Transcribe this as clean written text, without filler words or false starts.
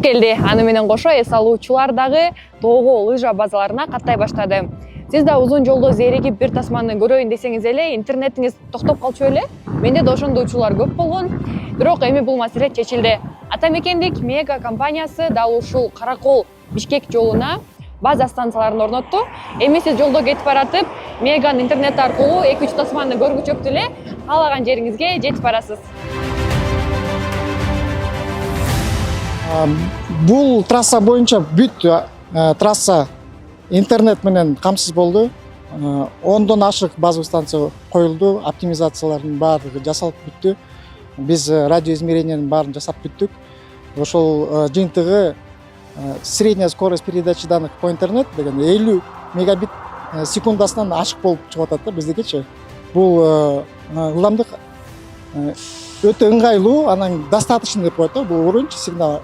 келди. Аны менен кошо эс алуучулар дагы тоого лыжа базаларына каттай баштады. Сиз да узун жолдо зеригип бир тасманы көрөйүн десеңиз эле интернетиңиз токтоп калчу эле. Менде да ошондойчулар көп болгон. Бирок эми бул маселе чечилди. Ата мекендик Мега компаниясы дал ушул Каракол Бишкек жолуна база станцияларын орнотту. Эми сиз жолдо кетип баратып, Меган интернет аркылуу 2-3 тасманы көргүчөктү эле каалаган жериңизге жетип барасыз. Бул трасса боюнча бүт трасса интернет менен камсыз болду. 10дон ашык базовый станция коюлду, оптимизациялардын баардыгы жасалып бүттү. Биз радиоизмерениянын баарын жасап бүттүк. Ошол жыйынтыгы средняя скорость передачи данных по интернет деген 50 мегабит секундасынан ашык болуп чыгып атат да биздикичи. Бул ылдамдык өтө ыңгайлуу, анан достаточно деп коет да, бул уровень сигнал